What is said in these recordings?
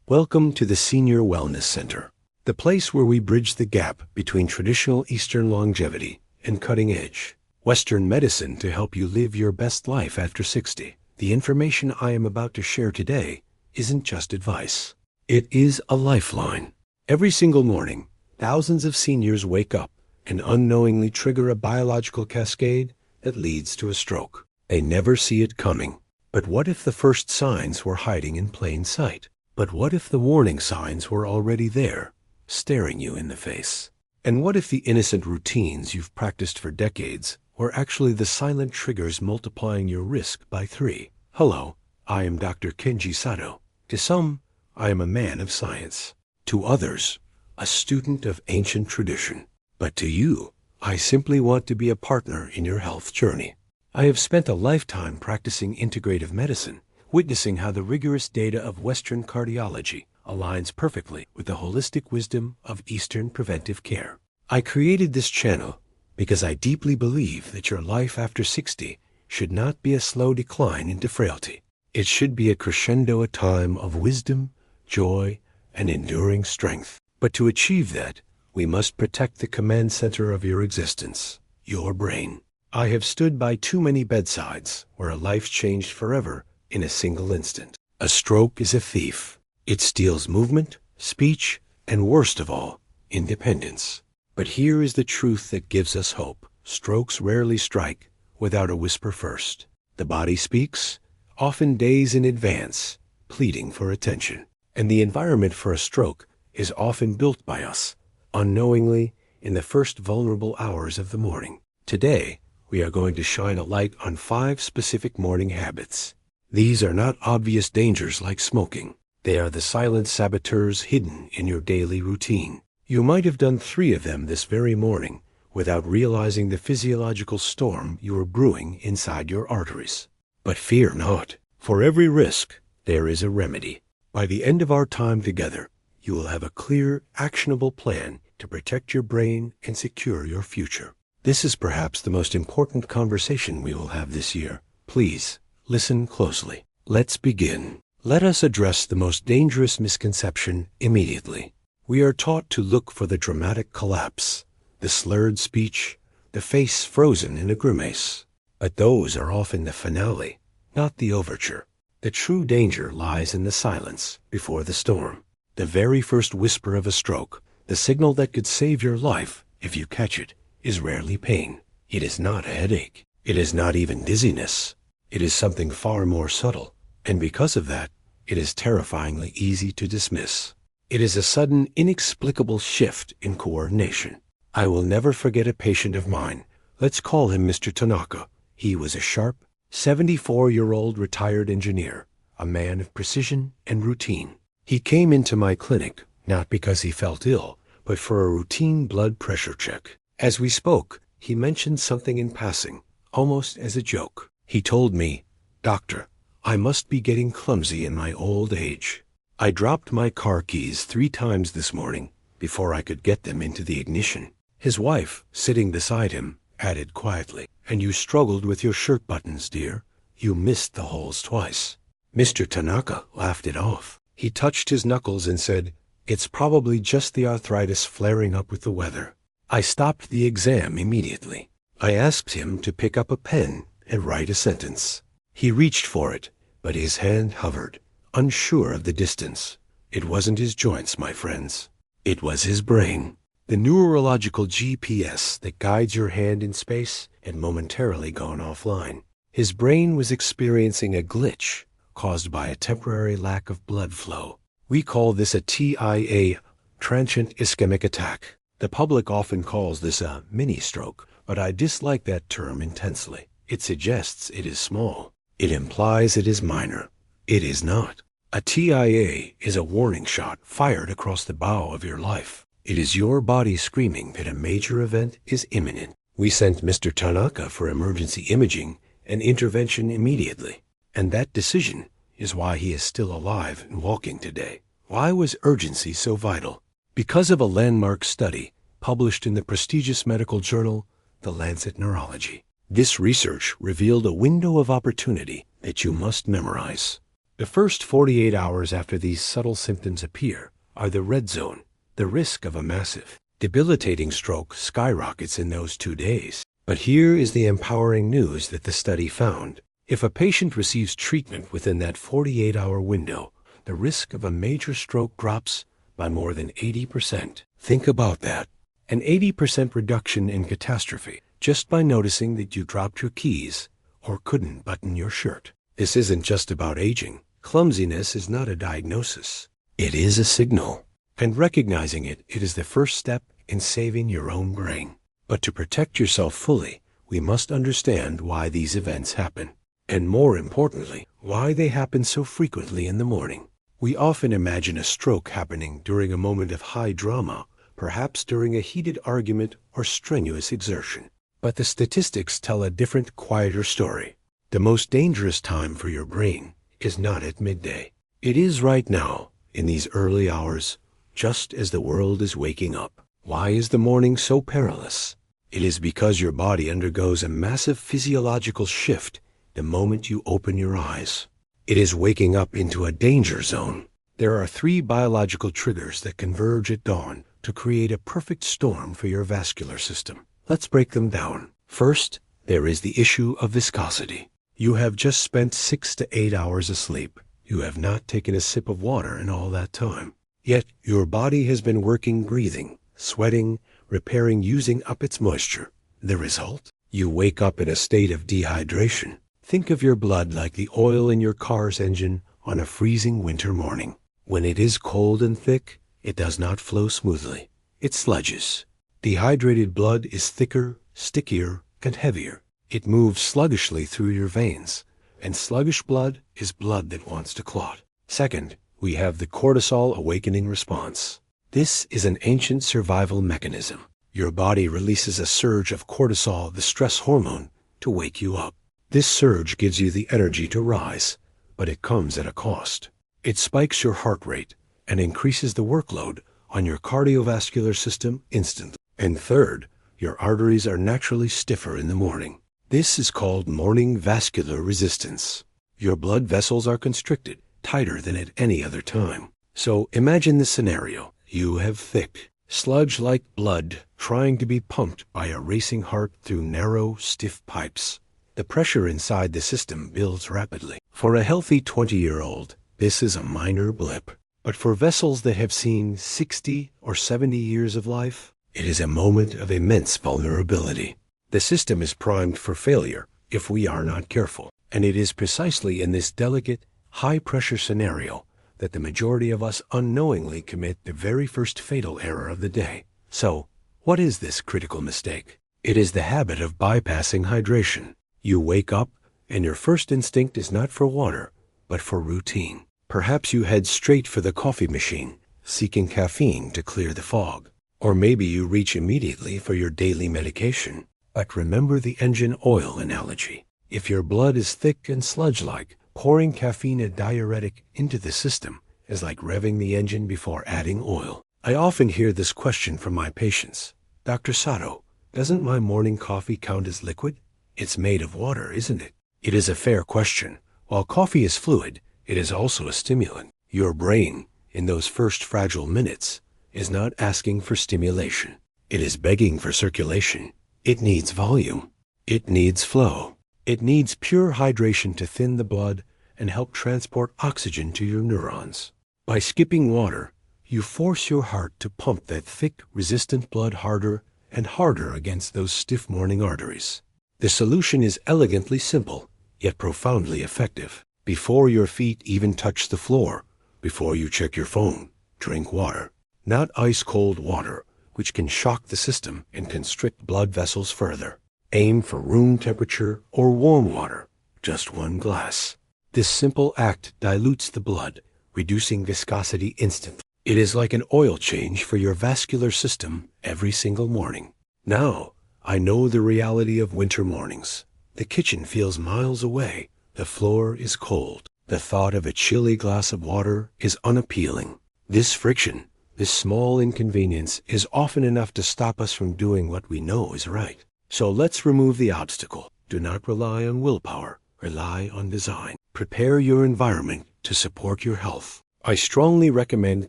Welcome to the Senior Wellness Center, the place where we bridge the gap between traditional Eastern longevity and cutting-edge Western medicine to help you live your best life after 60. The information I am about to share today isn't just advice. It is a lifeline. Every single morning, thousands of seniors wake up and unknowingly trigger a biological cascade that leads to a stroke. They never see it coming. But what if the first signs were hiding in plain sight? But what if the warning signs were already there, staring you in the face? And what if the innocent routines you've practiced for decades were actually the silent triggers multiplying your risk by 3? Hello, I am Dr. Kenji Sato. To some, I am a man of science. To others, a student of ancient tradition. But to you, I simply want to be a partner in your health journey. I have spent a lifetime practicing integrative medicine, witnessing how the rigorous data of Western cardiology aligns perfectly with the holistic wisdom of Eastern preventive care. I created this channel because I deeply believe that your life after 60 should not be a slow decline into frailty. It should be a crescendo, a time of wisdom, joy, and enduring strength. But to achieve that, we must protect the command center of your existence, your brain. I have stood by too many bedsides where a life changed forever in a single instant. A stroke is a thief. It steals movement, speech, and worst of all, independence. But here is the truth that gives us hope. Strokes rarely strike without a whisper first. The body speaks, often days in advance, pleading for attention. And the environment for a stroke is often built by us, unknowingly, in the first vulnerable hours of the morning. Today, we are going to shine a light on 5 specific morning habits. These are not obvious dangers like smoking. They are the silent saboteurs hidden in your daily routine. You might have done 3 of them this very morning without realizing the physiological storm you are brewing inside your arteries. But fear not. For every risk, there is a remedy. By the end of our time together, you will have a clear, actionable plan to protect your brain and secure your future. This is perhaps the most important conversation we will have this year. Please, listen closely. Let's begin. Let us address the most dangerous misconception immediately. We are taught to look for the dramatic collapse, the slurred speech, the face frozen in a grimace. But those are often the finale, not the overture. The true danger lies in the silence before the storm. The very first whisper of a stroke, the signal that could save your life if you catch it, is rarely pain. It is not a headache. It is not even dizziness. It is something far more subtle, and because of that, it is terrifyingly easy to dismiss. It is a sudden, inexplicable shift in coordination. I will never forget a patient of mine. Let's call him Mr. Tanaka. He was a sharp, 74-year-old retired engineer, a man of precision and routine. He came into my clinic not because he felt ill, but for a routine blood pressure check. As we spoke, he mentioned something in passing, almost as a joke. He told me, "Doctor, I must be getting clumsy in my old age. I dropped my car keys 3 times this morning before I could get them into the ignition." His wife, sitting beside him, added quietly, "And you struggled with your shirt buttons, dear. You missed the holes twice." Mr. Tanaka laughed it off. He touched his knuckles and said, "It's probably just the arthritis flaring up with the weather." I stopped the exam immediately. I asked him to pick up a pen and write a sentence. He reached for it, but his hand hovered, unsure of the distance. It wasn't his joints, my friends. It was his brain. The neurological GPS that guides your hand in space had momentarily gone offline. His brain was experiencing a glitch caused by a temporary lack of blood flow. We call this a TIA, transient ischemic attack. The public often calls this a mini-stroke, but I dislike that term intensely. It suggests it is small. It implies it is minor. It is not. A TIA is a warning shot fired across the bow of your life. It is your body screaming that a major event is imminent. We sent Mr. Tanaka for emergency imaging and intervention immediately. And that decision is why he is still alive and walking today. Why was urgency so vital? Because of a landmark study published in the prestigious medical journal, The Lancet Neurology. This research revealed a window of opportunity that you must memorize. The first 48 hours after these subtle symptoms appear are the red zone. The risk of a massive, debilitating stroke skyrockets in those 2 days. But here is the empowering news that the study found. If a patient receives treatment within that 48-hour window, the risk of a major stroke drops by more than 80%. Think about that. An 80% reduction in catastrophe just by noticing that you dropped your keys or couldn't button your shirt. This isn't just about aging. Clumsiness is not a diagnosis. It is a signal. And recognizing it is the first step in saving your own brain. But to protect yourself fully, we must understand why these events happen. And more importantly, why they happen so frequently in the morning. We often imagine a stroke happening during a moment of high drama, perhaps during a heated argument or strenuous exertion. But the statistics tell a different, quieter story. The most dangerous time for your brain is not at midday. It is right now, in these early hours, just as the world is waking up. Why is the morning so perilous? It is because your body undergoes a massive physiological shift the moment you open your eyes. It is waking up into a danger zone. There are 3 biological triggers that converge at dawn to create a perfect storm for your vascular system. Let's break them down. First, there is the issue of viscosity. You have just spent 6 to 8 hours asleep. You have not taken a sip of water in all that time. Yet your body has been working, breathing, sweating, repairing, using up its moisture. The result? You wake up in a state of dehydration. Think of your blood like the oil in your car's engine on a freezing winter morning. When it is cold and thick, it does not flow smoothly. It sludges. Dehydrated blood is thicker, stickier, and heavier. It moves sluggishly through your veins, and sluggish blood is blood that wants to clot. Second, we have the cortisol awakening response. This is an ancient survival mechanism. Your body releases a surge of cortisol, the stress hormone, to wake you up. This surge gives you the energy to rise, but it comes at a cost. It spikes your heart rate and increases the workload on your cardiovascular system instantly. And third, your arteries are naturally stiffer in the morning. This is called morning vascular resistance. Your blood vessels are constricted, tighter than at any other time. So imagine this scenario. You have thick, sludge-like blood trying to be pumped by a racing heart through narrow, stiff pipes. The pressure inside the system builds rapidly. For a healthy 20-year-old, this is a minor blip. But for vessels that have seen 60 or 70 years of life, it is a moment of immense vulnerability. The system is primed for failure if we are not careful. And it is precisely in this delicate, high-pressure scenario that the majority of us unknowingly commit the very first fatal error of the day. So, what is this critical mistake? It is the habit of bypassing hydration. You wake up, and your first instinct is not for water, but for routine. Perhaps you head straight for the coffee machine, seeking caffeine to clear the fog. Or maybe you reach immediately for your daily medication. But remember the engine oil analogy. If your blood is thick and sludge-like, pouring caffeine, a diuretic, into the system is like revving the engine before adding oil. I often hear this question from my patients. Dr. Sato, doesn't my morning coffee count as liquid? It's made of water, isn't it? It is a fair question. While coffee is fluid, it is also a stimulant. Your brain, in those first fragile minutes, is not asking for stimulation. It is begging for circulation. It needs volume. It needs flow. It needs pure hydration to thin the blood and help transport oxygen to your neurons. By skipping water, you force your heart to pump that thick, resistant blood harder and harder against those stiff morning arteries. The solution is elegantly simple, yet profoundly effective. Before your feet even touch the floor, before you check your phone, drink water. Not ice-cold water, which can shock the system and constrict blood vessels further. Aim for room temperature or warm water, just 1 glass. This simple act dilutes the blood, reducing viscosity instantly. It is like an oil change for your vascular system every single morning. Now, I know the reality of winter mornings. The kitchen feels miles away. The floor is cold. The thought of a chilly glass of water is unappealing. This friction, this small inconvenience, is often enough to stop us from doing what we know is right. So let's remove the obstacle. Do not rely on willpower. Rely on design. Prepare your environment to support your health. I strongly recommend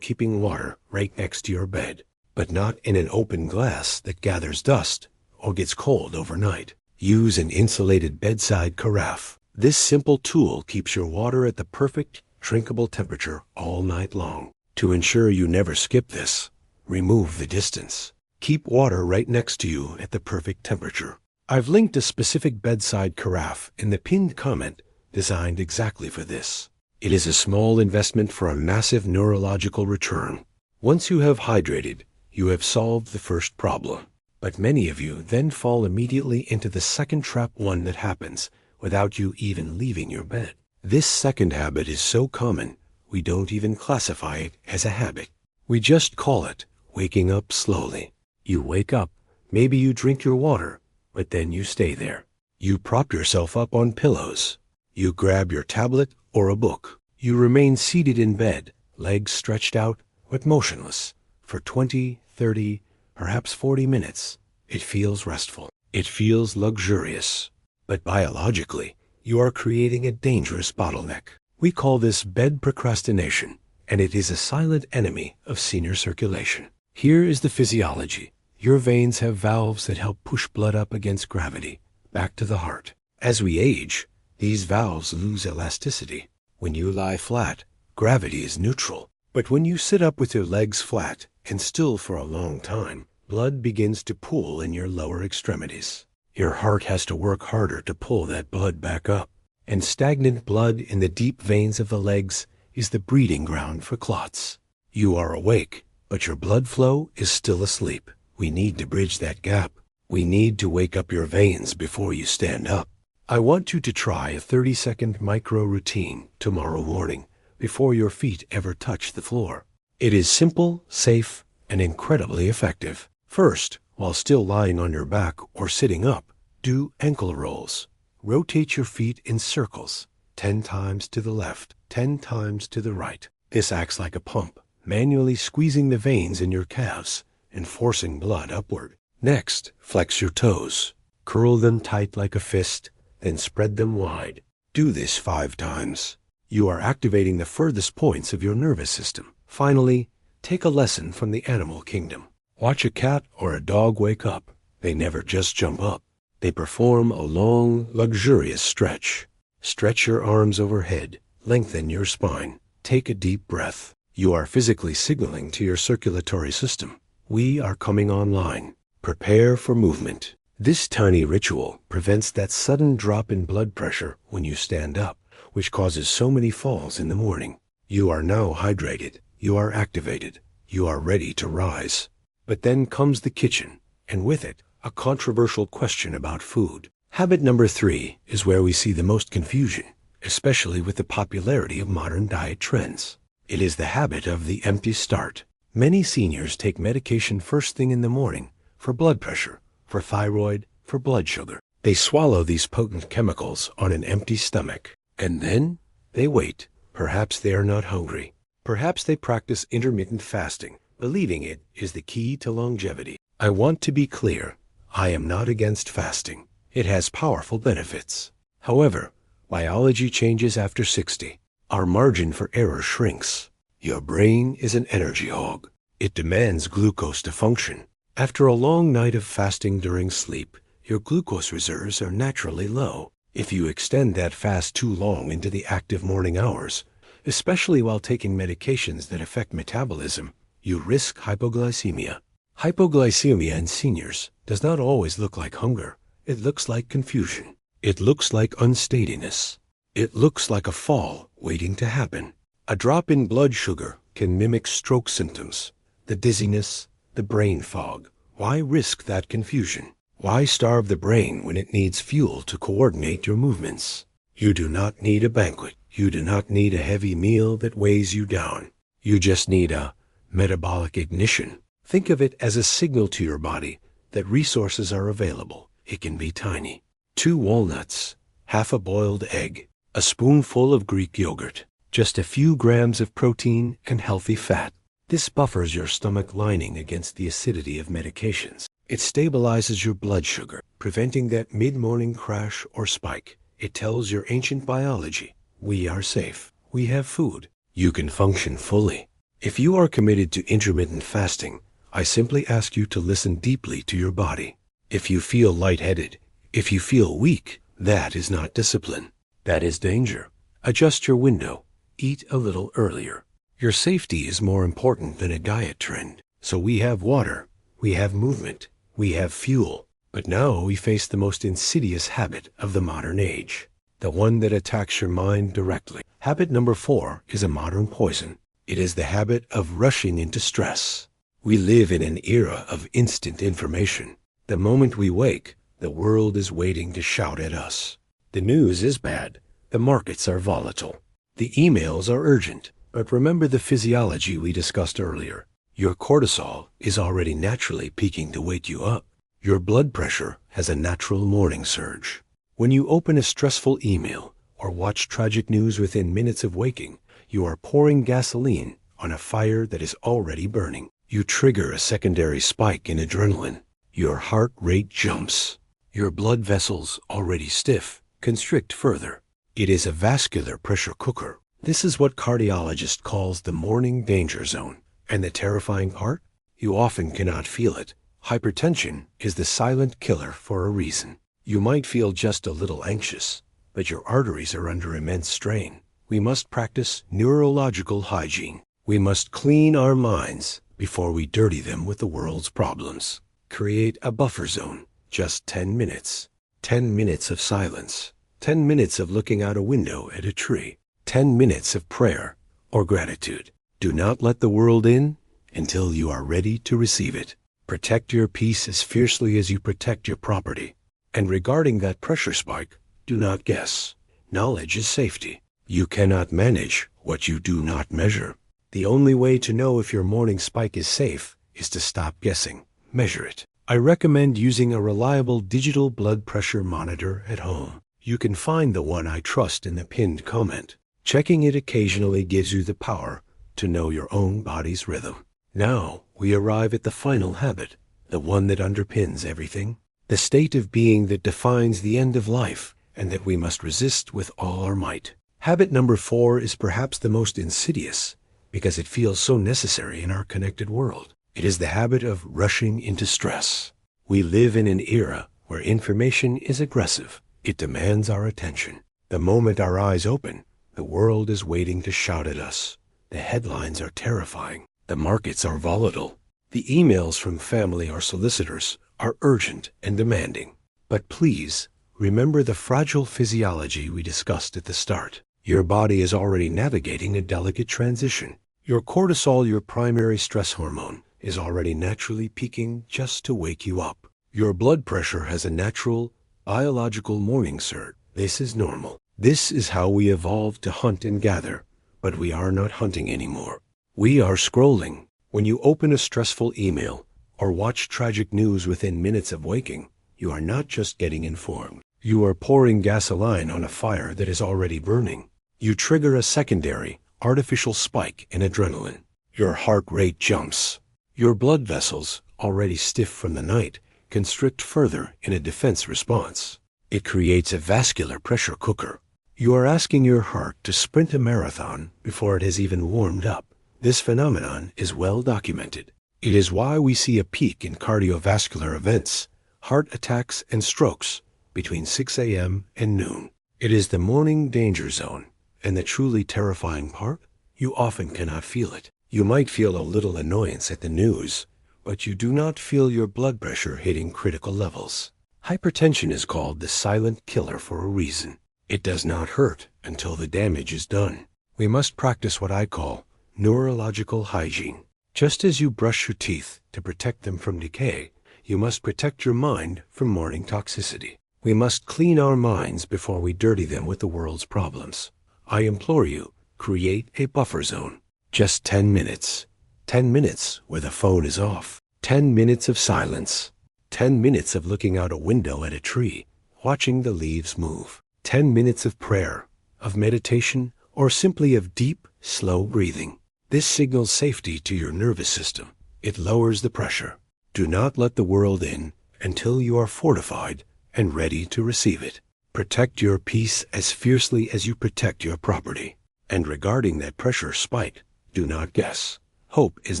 keeping water right next to your bed, but not in an open glass that gathers dust or gets cold overnight. Use an insulated bedside carafe. This simple tool keeps your water at the perfect, drinkable temperature all night long. To ensure you never skip this, remove the distance. Keep water right next to you at the perfect temperature. I've linked a specific bedside carafe in the pinned comment designed exactly for this. It is a small investment for a massive neurological return. Once you have hydrated, you have solved the first problem. But many of you then fall immediately into the second trap, one that happens without you even leaving your bed. This second habit is so common, we don't even classify it as a habit. We just call it waking up slowly. You wake up, maybe you drink your water, but then you stay there. You prop yourself up on pillows. You grab your tablet or a book. You remain seated in bed, legs stretched out, but motionless, for 20, 30, perhaps 40 minutes. It feels restful. It feels luxurious. But biologically, you are creating a dangerous bottleneck. We call this bed procrastination, and it is a silent enemy of senior circulation. Here is the physiology. Your veins have valves that help push blood up against gravity, back to the heart. As we age, these valves lose elasticity. When you lie flat, gravity is neutral. But when you sit up with your legs flat and still for a long time, blood begins to pool in your lower extremities. Your heart has to work harder to pull that blood back up. And stagnant blood in the deep veins of the legs is the breeding ground for clots. You are awake, but your blood flow is still asleep. We need to bridge that gap. We need to wake up your veins before you stand up. I want you to try a 30-second micro routine tomorrow morning before your feet ever touch the floor. It is simple, safe, and incredibly effective. First, while still lying on your back or sitting up, do ankle rolls. Rotate your feet in circles, 10 times to the left, 10 times to the right. This acts like a pump, manually squeezing the veins in your calves and forcing blood upward. Next, flex your toes. Curl them tight like a fist, then spread them wide. Do this 5 times. You are activating the furthest points of your nervous system. Finally, take a lesson from the animal kingdom. Watch a cat or a dog wake up. They never just jump up. They perform a long, luxurious stretch. Stretch your arms overhead. Lengthen your spine. Take a deep breath. You are physically signaling to your circulatory system. We are coming online. Prepare for movement. This tiny ritual prevents that sudden drop in blood pressure when you stand up, which causes so many falls in the morning. You are now hydrated. You are activated. You are ready to rise. But then comes the kitchen, and with it, a controversial question about food. Habit number 3 is where we see the most confusion, especially with the popularity of modern diet trends. It is the habit of the empty start. Many seniors take medication first thing in the morning for blood pressure, for thyroid, for blood sugar. They swallow these potent chemicals on an empty stomach, and then they wait. Perhaps they are not hungry. Perhaps they practice intermittent fasting, believing it is the key to longevity. I want to be clear. I am not against fasting. It has powerful benefits. However, biology changes after 60. Our margin for error shrinks. Your brain is an energy hog. It demands glucose to function. After a long night of fasting during sleep, your glucose reserves are naturally low. If you extend that fast too long into the active morning hours, especially while taking medications that affect metabolism, you risk hypoglycemia. Hypoglycemia in seniors does not always look like hunger. It looks like confusion. It looks like unsteadiness. It looks like a fall waiting to happen. A drop in blood sugar can mimic stroke symptoms, the dizziness, the brain fog. Why risk that confusion? Why starve the brain when it needs fuel to coordinate your movements? You do not need a banquet. You do not need a heavy meal that weighs you down. You just need a metabolic ignition. Think of it as a signal to your body that resources are available. It can be tiny. 2 walnuts, half a boiled egg, a spoonful of Greek yogurt, just a few grams of protein and healthy fat. This buffers your stomach lining against the acidity of medications. It stabilizes your blood sugar, preventing that mid-morning crash or spike. It tells your ancient biology, we are safe. we have food. You can function fully. If you are committed to intermittent fasting, I simply ask you to listen deeply to your body. If you feel lightheaded, if you feel weak, that is not discipline. That is danger. Adjust your window. Eat a little earlier. Your safety is more important than a diet trend. So we have water, we have movement, we have fuel. But now we face the most insidious habit of the modern age, the one that attacks your mind directly. Habit number 4 is a modern poison. It is the habit of rushing into stress. We live in an era of instant information. The moment we wake, the world is waiting to shout at us. The news is bad. The markets are volatile. The emails are urgent. But remember the physiology we discussed earlier. Your cortisol is already naturally peaking to wake you up. Your blood pressure has a natural morning surge. When you open a stressful email or watch tragic news within minutes of waking, you are pouring gasoline on a fire that is already burning. You trigger a secondary spike in adrenaline. Your heart rate jumps. Your blood vessels, already stiff, constrict further. It is a vascular pressure cooker. This is what cardiologists calls the morning danger zone. And the terrifying part? You often cannot feel it. Hypertension is the silent killer for a reason. You might feel just a little anxious, but your arteries are under immense strain. We must practice neurological hygiene. We must clean our minds before we dirty them with the world's problems. Create a buffer zone. Just 10 minutes. 10 minutes of silence. 10 minutes of looking out a window at a tree. 10 minutes of prayer or gratitude. Do not let the world in until you are ready to receive it. Protect your peace as fiercely as you protect your property. And regarding that pressure spike, do not guess. Knowledge is safety. You cannot manage what you do not measure. The only way to know if your morning spike is safe is to stop guessing. Measure it. I recommend using a reliable digital blood pressure monitor at home. You can find the one I trust in the pinned comment. Checking it occasionally gives you the power to know your own body's rhythm. Now we arrive at the final habit, the one that underpins everything, the state of being that defines the end of life and that we must resist with all our might. Habit number 4 is perhaps the most insidious because it feels so necessary in our connected world. It is the habit of rushing into stress. We live in an era where information is aggressive. It demands our attention. The moment our eyes open, the world is waiting to shout at us. The headlines are terrifying. The markets are volatile. The emails from family or solicitors are urgent and demanding. But please, remember the fragile physiology we discussed at the start. Your body is already navigating a delicate transition. Your cortisol, your primary stress hormone, is already naturally peaking just to wake you up. Your blood pressure has a natural, biological morning surge. This is normal. This is how we evolved to hunt and gather, but we are not hunting anymore. We are scrolling. When you open a stressful email or watch tragic news within minutes of waking, you are not just getting informed. You are pouring gasoline on a fire that is already burning. You trigger a secondary, artificial spike in adrenaline. Your heart rate jumps. Your blood vessels, already stiff from the night, constrict further in a defense response. It creates a vascular pressure cooker. You are asking your heart to sprint a marathon before it has even warmed up. This phenomenon is well documented. It is why we see a peak in cardiovascular events, heart attacks and strokes between 6 a.m. and noon. It is the morning danger zone, and the truly terrifying part, you often cannot feel it. You might feel a little annoyance at the news, but you do not feel your blood pressure hitting critical levels. Hypertension is called the silent killer for a reason. It does not hurt until the damage is done. We must practice what I call neurological hygiene. Just as you brush your teeth to protect them from decay, you must protect your mind from morning toxicity. We must clean our minds before we dirty them with the world's problems. I implore you, create a buffer zone. Just 10 minutes. 10 minutes where the phone is off. 10 minutes of silence. 10 minutes of looking out a window at a tree, watching the leaves move. 10 minutes of prayer, of meditation, or simply of deep, slow breathing. This signals safety to your nervous system. It lowers the pressure. Do not let the world in until you are fortified and ready to receive it. Protect your peace as fiercely as you protect your property. And regarding that pressure spike, do not guess. Hope is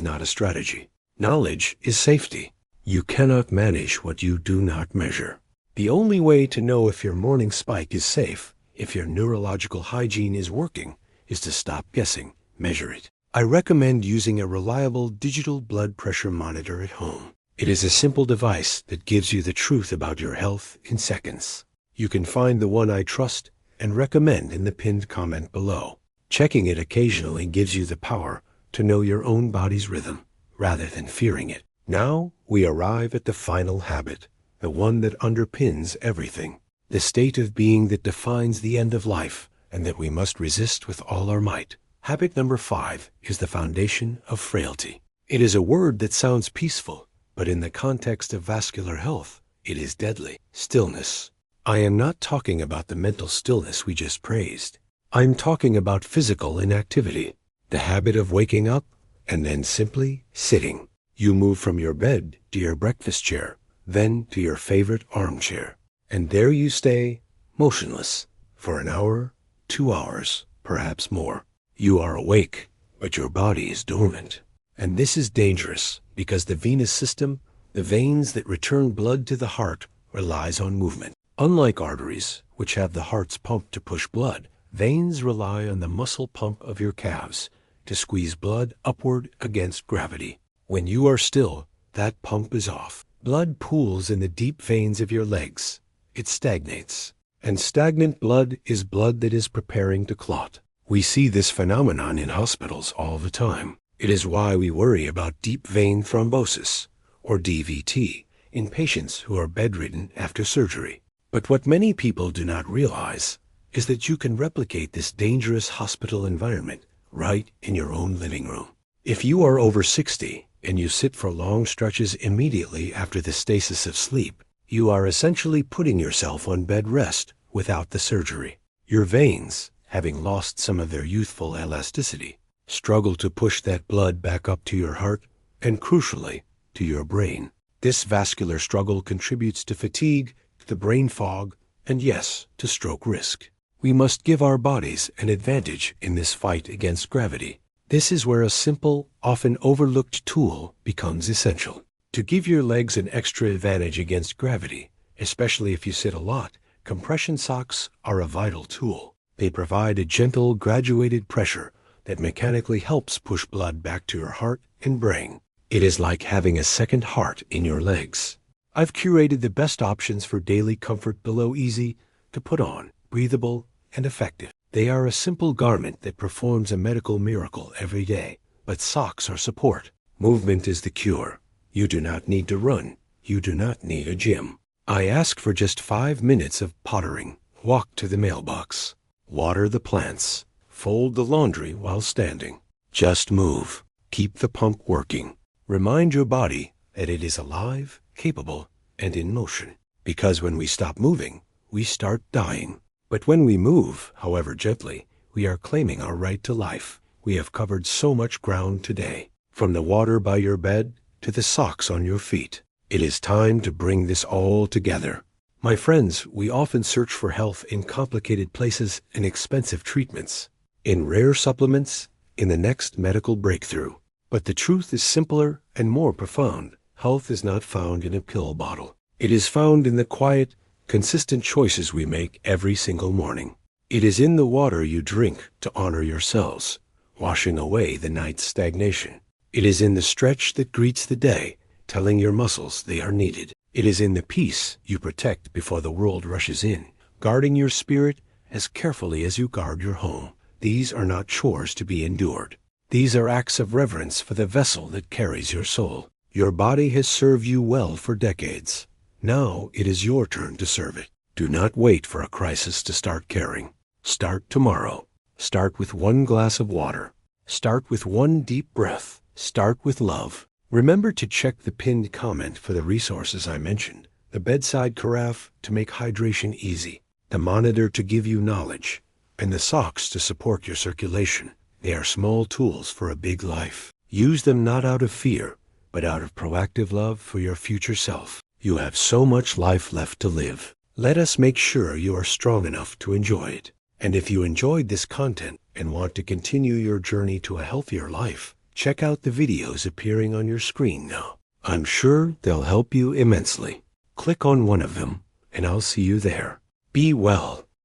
not a strategy. Knowledge is safety. You cannot manage what you do not measure. The only way to know if your morning spike is safe, if your neurological hygiene is working, is to stop guessing, measure it. I recommend using a reliable digital blood pressure monitor at home. It is a simple device that gives you the truth about your health in seconds. You can find the one I trust and recommend in the pinned comment below. Checking it occasionally gives you the power to know your own body's rhythm, rather than fearing it. Now we arrive at the final habit, the one that underpins everything, the state of being that defines the end of life and that we must resist with all our might. Habit number 5 is the foundation of frailty. It is a word that sounds peaceful, but in the context of vascular health, it is deadly. Stillness. I am not talking about the mental stillness we just praised. I'm talking about physical inactivity, the habit of waking up and then simply sitting. You move from your bed to your breakfast chair, then to your favorite armchair, and there you stay, motionless, for an hour, 2 hours, perhaps more. You are awake, but your body is dormant. And this is dangerous because the venous system, the veins that return blood to the heart, relies on movement. Unlike arteries, which have the heart's pump to push blood, veins rely on the muscle pump of your calves to squeeze blood upward against gravity. When you are still, that pump is off. Blood pools in the deep veins of your legs. It stagnates. And stagnant blood is blood that is preparing to clot. We see this phenomenon in hospitals all the time. It is why we worry about deep vein thrombosis, or DVT, in patients who are bedridden after surgery. But what many people do not realize is that you can replicate this dangerous hospital environment right in your own living room. If you are over 60 and you sit for long stretches immediately after the stasis of sleep, you are essentially putting yourself on bed rest without the surgery. Your veins, having lost some of their youthful elasticity, struggle to push that blood back up to your heart and, crucially, to your brain. This vascular struggle contributes to fatigue, to brain fog, and yes, to stroke risk. We must give our bodies an advantage in this fight against gravity. This is where a simple, often overlooked tool becomes essential. To give your legs an extra advantage against gravity, especially if you sit a lot, compression socks are a vital tool. They provide a gentle, graduated pressure that mechanically helps push blood back to your heart and brain. It is like having a second heart in your legs. I've curated the best options for daily comfort below easy to put on, breathable, and effective. They are a simple garment that performs a medical miracle every day. But socks are support. Movement is the cure. You do not need to run. You do not need a gym. I ask for just 5 minutes of pottering. Walk to the mailbox. Water the plants. Fold the laundry while standing. Just move. Keep the pump working. Remind your body that it is alive, capable, and in motion. Because when we stop moving, we start dying. But when we move, however gently, we are claiming our right to life. We have covered so much ground today, from the water by your bed to the socks on your feet. It is time to bring this all together. My friends, we often search for health in complicated places and expensive treatments, in rare supplements, in the next medical breakthrough. But the truth is simpler and more profound. Health is not found in a pill bottle. It is found in the quiet, consistent choices we make every single morning. It is in the water you drink to honor your cells, washing away the night's stagnation. It is in the stretch that greets the day, telling your muscles they are needed. It is in the peace you protect before the world rushes in, guarding your spirit as carefully as you guard your home. These are not chores to be endured. These are acts of reverence for the vessel that carries your soul. Your body has served you well for decades. Now it is your turn to serve it. Do not wait for a crisis to start caring. Start tomorrow. Start with 1 glass of water. Start with 1 deep breath. Start with love. Remember to check the pinned comment for the resources I mentioned. The bedside carafe to make hydration easy. The monitor to give you knowledge. And the socks to support your circulation. They are small tools for a big life. Use them not out of fear, but out of proactive love for your future self. You have so much life left to live. Let us make sure you are strong enough to enjoy it. And if you enjoyed this content and want to continue your journey to a healthier life, check out the videos appearing on your screen now. I'm sure they'll help you immensely. Click on one of them, and I'll see you there. Be well.